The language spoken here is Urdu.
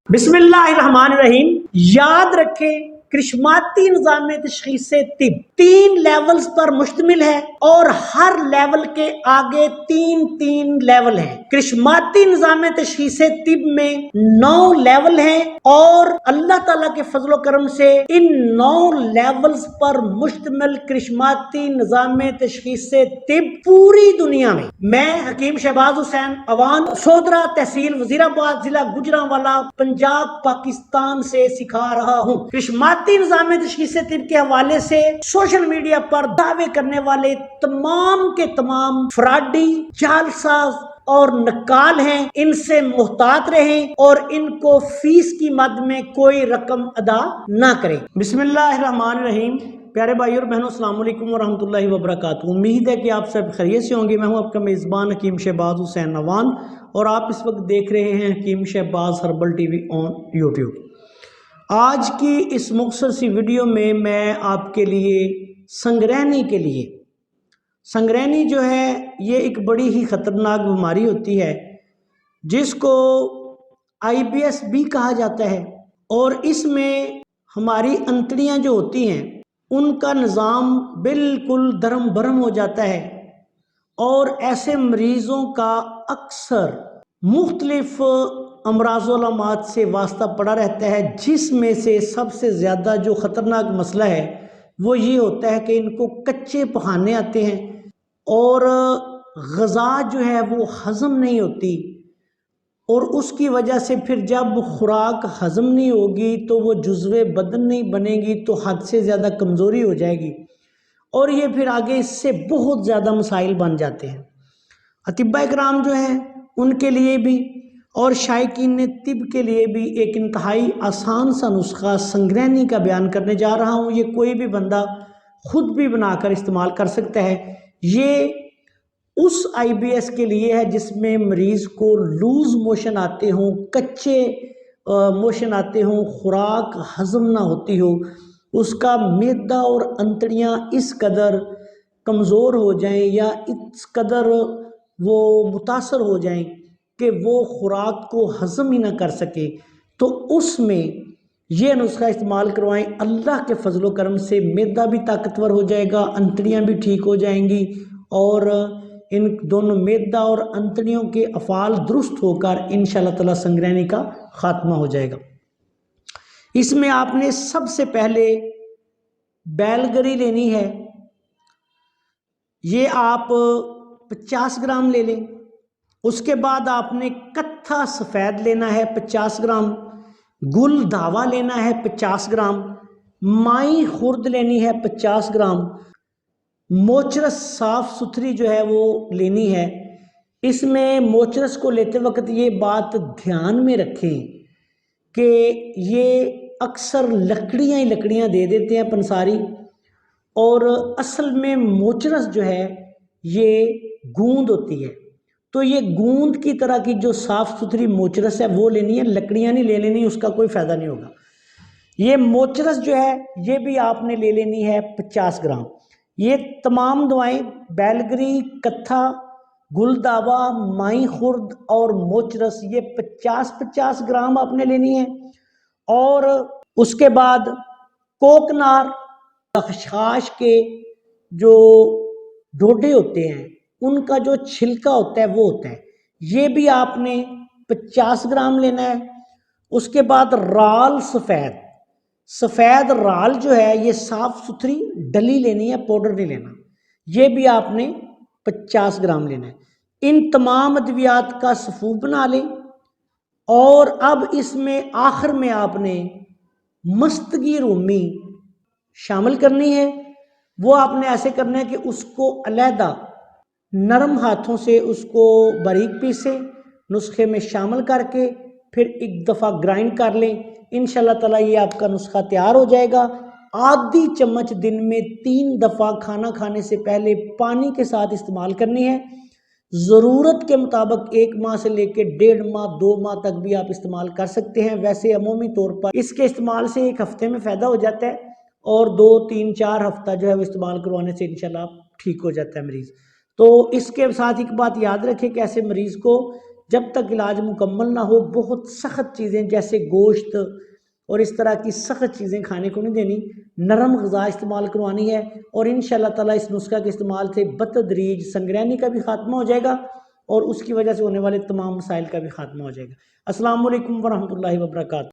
بسم اللہ الرحمن الرحیم۔ یاد رکھیں کرشماتی نظام تشخیص طب 3 لیولز پر مشتمل ہے اور ہر لیول کے آگے 3 لیول ہیں۔ کرشماتی نظام تشخیص طب میں 9 لیول ہیں اور اللہ تعالیٰ کے فضل و کرم سے ان 9 لیولز پر مشتمل کرشماتی نظام تشخیص طب پوری دنیا میں حکیم شہباز حسین اوان سودرا تحصیل وزیرآباد ضلع گجرانوالہ پنجاب پاکستان سے سکھا رہا ہوں۔ کرشماتی نظام تشخیص طب کے حوالے سے سوشل میڈیا پر دعوے کرنے والے تمام کے تمام فراڈی، جعلساز اور نقال ہیں، ان سے محتاط رہیں اور ان کو فیس کی مد میں کوئی رقم ادا نہ کریں۔ بسم اللہ الرحمن الرحیم۔ پیارے بھائی اور بہنوں، السلام علیکم ورحمۃ اللہ وبرکاتہ۔ امید ہے کہ آپ سب خیریت سے ہوں گے۔ میں ہوں آپ کا میزبان حکیم شہباز حسین اوان اور آپ اس وقت دیکھ رہے ہیں Hakeem Shahbaz herbal T V on YouTube. آج کی اس مختصر سی ویڈیو میں آپ کے لیے سنگرینی جو ہے یہ ایک بڑی ہی خطرناک بیماری ہوتی ہے جس کو IBS بھی کہا جاتا ہے، اور اس میں ہماری انتڑیاں جو ہوتی ہیں ان کا نظام بالکل درم برم ہو جاتا ہے، اور ایسے مریضوں کا اکثر مختلف امراض و علامات سے واسطہ پڑا رہتا ہے، جس میں سے سب سے زیادہ جو خطرناک مسئلہ ہے وہ یہ ہوتا ہے کہ ان کو کچے پخانے آتے ہیں اور غذا جو ہے وہ ہضم نہیں ہوتی، اور اس کی وجہ سے پھر جب خوراک ہضم نہیں ہوگی تو وہ جزو بدن نہیں بنے گی تو حد سے زیادہ کمزوری ہو جائے گی، اور یہ پھر آگے اس سے بہت زیادہ مسائل بن جاتے ہیں۔ اطباء کرام جو ہیں ان کے لیے بھی اور شائقین طب کے لیے بھی ایک انتہائی آسان سا نسخہ سنگرینی کا بیان کرنے جا رہا ہوں۔ یہ کوئی بھی بندہ خود بھی بنا کر استعمال کر سکتا ہے۔ یہ اس IBS کے لیے ہے جس میں مریض کو لوز موشن آتے ہوں، کچے موشن آتے ہوں، خوراک ہضم نہ ہوتی ہو، اس کا معدہ اور انتڑیاں اس قدر کمزور ہو جائیں یا اس قدر وہ متاثر ہو جائیں کہ وہ خوراک کو ہضم ہی نہ کر سکے، تو اس میں یہ نسخہ استعمال کروائیں۔ اللہ کے فضل و کرم سے معدہ بھی طاقتور ہو جائے گا، انتڑیاں بھی ٹھیک ہو جائیں گی، اور ان دونوں معدہ اور انتڑیوں کے افعال درست ہو کر انشاءاللہ تعالی سنگرینی کا خاتمہ ہو جائے گا۔ اس میں آپ نے سب سے پہلے بیل گری لینی ہے، یہ آپ 50 گرام لے لیں۔ اس کے بعد آپ نے کتھا سفید لینا ہے 50 گرام، گل دھاوا لینا ہے 50 گرام، مائی خرد لینی ہے 50 گرام، موچرس صاف ستھری جو ہے وہ لینی ہے۔ اس میں موچرس کو لیتے وقت یہ بات دھیان میں رکھیں کہ یہ اکثر لکڑیاں ہی لکڑیاں دے دیتے ہیں پنساری، اور اصل میں موچرس جو ہے یہ گوند ہوتی ہے، تو یہ گوند کی طرح کی جو صاف ستھری موچرس ہے وہ لینی ہے، لکڑیاں نہیں لے لینی، اس کا کوئی فائدہ نہیں ہوگا۔ یہ موچرس جو ہے یہ بھی آپ نے لے لینی ہے 50 گرام۔ یہ تمام دوائیں بیلگری، کتھا، گل داوا، مائی خرد اور موچرس یہ 50 گرام آپ نے لینی ہے، اور اس کے بعد کوکنار، خشخاش کے جو ڈوڈے ہوتے ہیں ان کا جو چھلکا ہوتا ہے وہ ہوتا ہے، یہ بھی آپ نے 50 گرام لینا ہے۔ اس کے بعد رال سفید رال جو ہے یہ صاف ستھری ڈلی لینی ہے، پاؤڈر نہیں لینا، یہ بھی آپ نے 50 گرام لینا ہے۔ ان تمام ادویات کا صفوف بنا لیں، اور اب اس میں آخر میں آپ نے مستگی رومی شامل کرنی ہے۔ وہ آپ نے ایسے کرنا ہے کہ اس کو علیحدہ نرم ہاتھوں سے اس کو باریک پیسیں، نسخے میں شامل کر کے پھر ایک دفعہ گرائنڈ کر لیں۔ انشاءاللہ تعالیٰ یہ آپ کا نسخہ تیار ہو جائے گا۔ آدھی چمچ دن میں 3 دفعہ کھانا کھانے سے پہلے پانی کے ساتھ استعمال کرنی ہے۔ ضرورت کے مطابق 1 ماہ سے لے کے 1.5 ماہ 2 ماہ تک بھی آپ استعمال کر سکتے ہیں۔ ویسے عمومی طور پر اس کے استعمال سے 1 ہفتے میں فائدہ ہو جاتا ہے، اور 2 3 4 ہفتہ جو ہے وہ استعمال کروانے سے انشاءاللہ ٹھیک ہو جاتا ہے مریض۔ تو اس کے ساتھ ایک بات یاد رکھیں کہ ایسے مریض کو جب تک علاج مکمل نہ ہو بہت سخت چیزیں جیسے گوشت اور اس طرح کی سخت چیزیں کھانے کو نہیں دینی، نرم غذا استعمال کروانی ہے، اور انشاءاللہ تعالیٰ اس نسخہ کے استعمال سے بتدریج سنگرینی کا بھی خاتمہ ہو جائے گا اور اس کی وجہ سے ہونے والے تمام مسائل کا بھی خاتمہ ہو جائے گا۔ السلام علیکم ورحمۃ اللہ وبرکاتہ۔